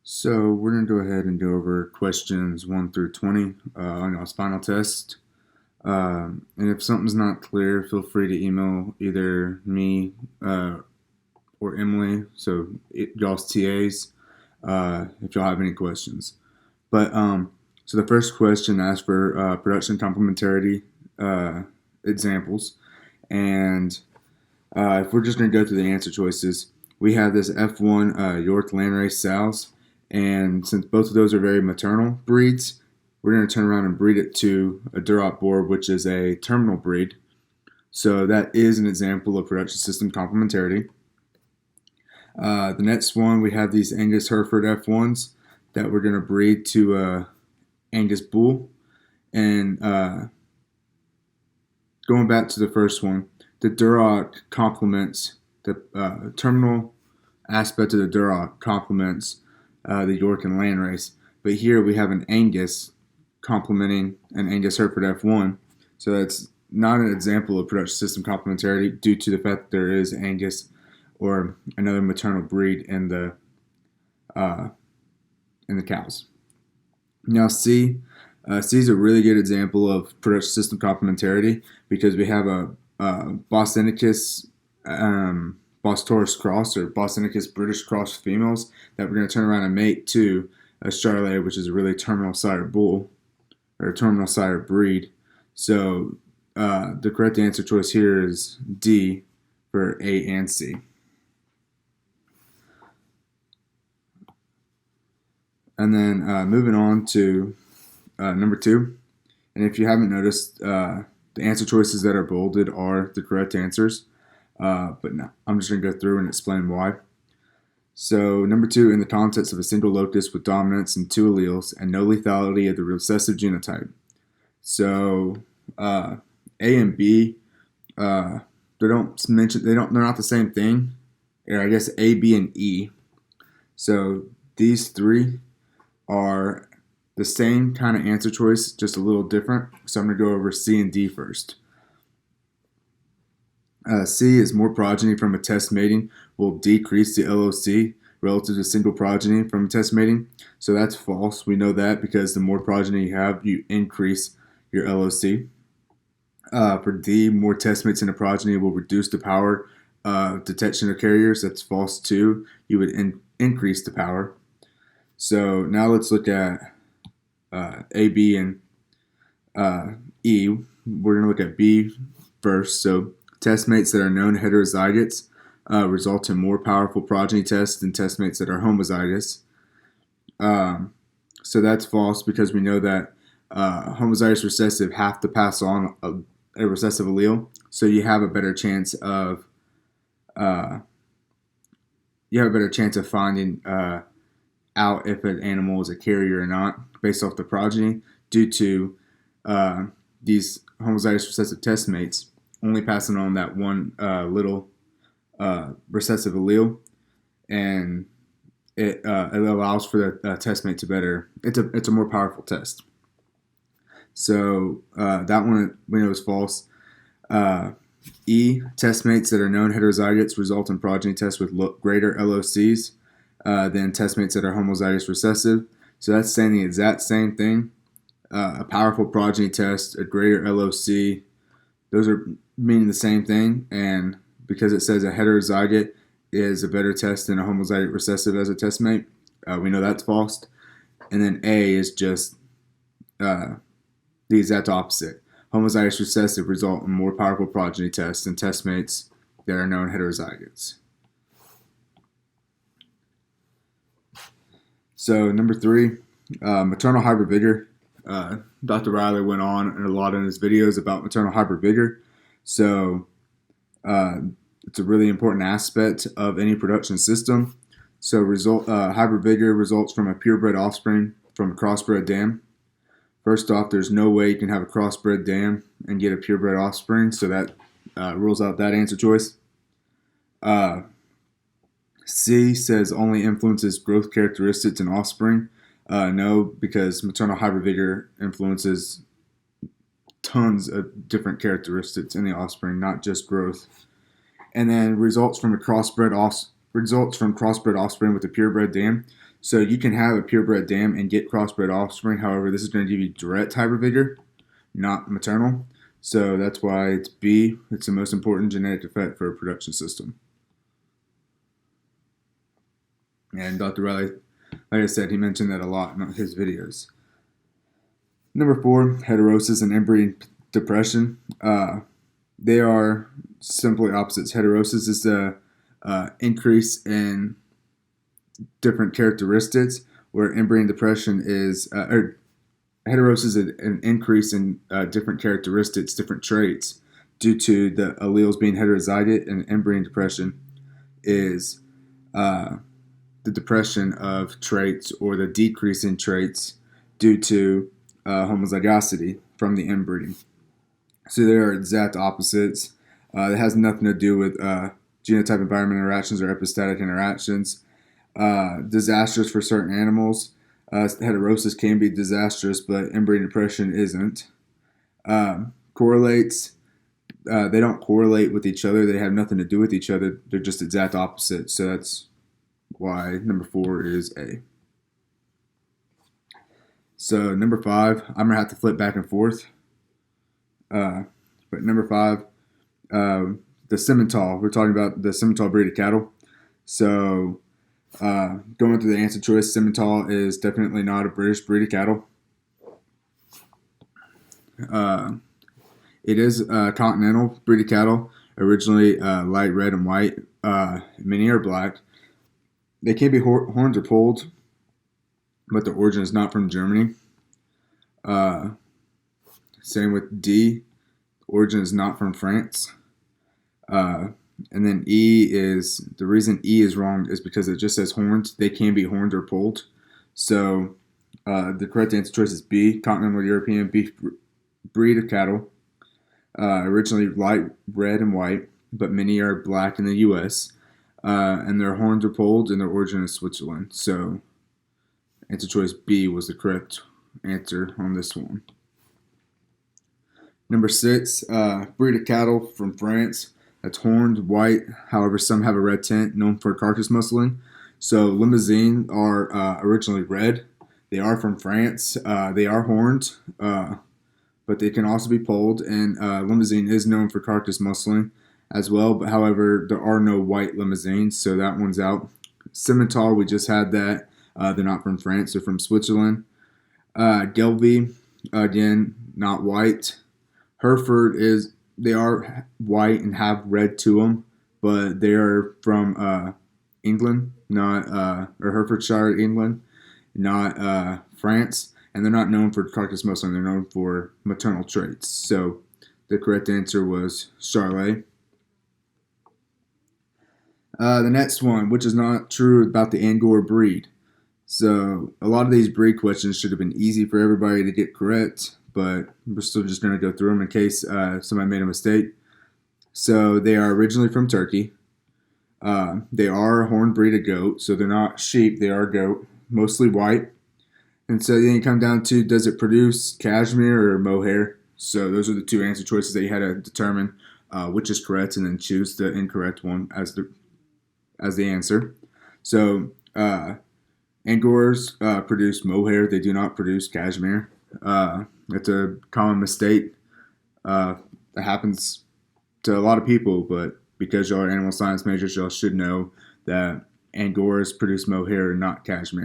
So we're going to go ahead and go over questions 1 through 20 on our spinal test. And if something's not clear, feel free to email either me or Emily, so y'all's TAs, if y'all have any questions. So the first question asks for production complementarity examples. And if we're just going to go through the answer choices, we have this F1 York Landrace sows. And since both of those are very maternal breeds, we're going to turn around and breed it to a Duroc boar, which is a terminal breed. So that is an example of production system complementarity. The next one, we have these Angus Hereford F1s that we're going to breed to Angus bull. And going back to the first one, the Duroc complements the terminal aspect of the Duroc complements the York and Landrace. But here we have an Angus complementing an Angus Hereford F1. So that's not an example of production system complementarity due to the fact that there is Angus or another maternal breed in the cows. Now C is a really good example of production system complementarity because we have a Boston-Icus Bos Taurus cross or Boston-Icus British cross females that we're going to turn around and mate to a Charolais, which is a really terminal sire bull or a terminal sire breed. So the correct answer choice here is D for A and C. And then moving on to number 2. And if you haven't noticed, the answer choices that are bolded are the correct answers. But no, I'm just going to go through and explain why. So number 2, in the context of a single locus with dominance in 2 alleles and no lethality of the recessive genotype. So A and B, they're not the same thing. Or I guess A, B, and E. So these 3 are the same kind of answer choice, just a little different. So I'm going to go over C and D first. C is more progeny from a test mating will decrease the LOC relative to single progeny from a test mating. So that's false. We know that because the more progeny you have, you increase your LOC. For D, more test mates in a progeny will reduce the power of detection of carriers. That's false too. You would increase the power. So now let's look at A, B, and E. We're going to look at B first. So test mates that are known heterozygotes result in more powerful progeny tests than test mates that are homozygous. So that's false because we know that homozygous recessive have to pass on a recessive allele, so you have a better chance of finding out if an animal is a carrier or not based off the progeny due to these homozygous recessive test mates only passing on that one little recessive allele, and it allows for the test mate to better. It's a more powerful test. So that one we know is false. E, test mates that are known heterozygotes result in progeny tests with greater LOCs than test mates that are homozygous recessive. So that's saying the exact same thing. A powerful progeny test, a greater LOC, those are meaning the same thing, and because it says a heterozygote is a better test than a homozygote recessive as a test mate, we know that's false. And then A is just the exact opposite. Homozygous recessive result in more powerful progeny tests than test mates that are known heterozygotes. So number 3, maternal hybrid vigor. Dr. Riley went on a lot in his videos about maternal hybrid vigor. So it's a really important aspect of any production system. So hybrid vigor results from a purebred offspring from a crossbred dam. First off, there's no way you can have a crossbred dam and get a purebred offspring, so that rules out that answer choice. C says only influences growth characteristics in offspring. No, because maternal hybrid vigor influences tons of different characteristics in the offspring, not just growth. And then results from crossbred offspring with a purebred dam. So you can have a purebred dam and get crossbred offspring. However, this is going to give you direct hybrid vigor, not maternal. So that's why it's B. It's the most important genetic effect for a production system. And Dr. Riley, like I said, he mentioned that a lot in his videos. Number 4, heterosis and inbreeding depression. They are simply opposites. Heterosis is the increase in different characteristics, where inbreeding depression is, or heterosis is an increase in different characteristics, different traits, due to the alleles being heterozygous, and inbreeding depression is the depression of traits or the decrease in traits due to homozygosity from the inbreeding. So they are exact opposites. It has nothing to do with genotype environment interactions or epistatic interactions. Disastrous for certain animals. Heterosis can be disastrous, but inbreeding depression isn't. Correlates. They don't correlate with each other. They have nothing to do with each other. They're just exact opposites. So that's why number 4 is A. So number 5, I'm going to have to flip back and forth. But number 5, the Simmental. We're talking about the Simmental breed of cattle. So going through the answer choice, Simmental is definitely not a British breed of cattle. It is a continental breed of cattle, originally light red and white. Many are black. They can be horned or polled, but the origin is not from Germany. Same with D. Origin is not from France. And then E is, the reason E is wrong is because it just says horned. They can be horned or polled. So the correct answer choice is B, continental European beef breed of cattle. Originally light red and white, but many are black in the U.S. And they're horned or polled, and their origin is Switzerland. So answer choice B was the correct answer on this one. Number 6, breed of cattle from France. That's horned, white. However, some have a red tint, known for carcass muscling. So Limousin are originally red. They are from France. They are horned, but they can also be polled. And Limousin is known for carcass muscling as well. But however, there are no white Limousins, so that one's out. Simmental, we just had that. They're not from France. They're from Switzerland. Gelbvieh, again, not white. Hereford they are white and have red to them, but they are from England, not or Herefordshire, England, not France, and they're not known for carcass muscling. They're known for maternal traits. So the correct answer was Charolais. The next one, which is not true about the Angora breed. So a lot of these breed questions should have been easy for everybody to get correct, but we're still just going to go through them in case somebody made a mistake. So they are originally from Turkey. They are a horned breed of goat, so they're not sheep, they are goat, mostly white. And so then you come down to, does it produce cashmere or mohair? So those are the two answer choices that you had to determine which is correct, and then choose the incorrect one as the answer. So Angoras produce mohair, they do not produce cashmere. It's a common mistake that happens to a lot of people, but because y'all are animal science majors, y'all should know that Angoras produce mohair and not cashmere.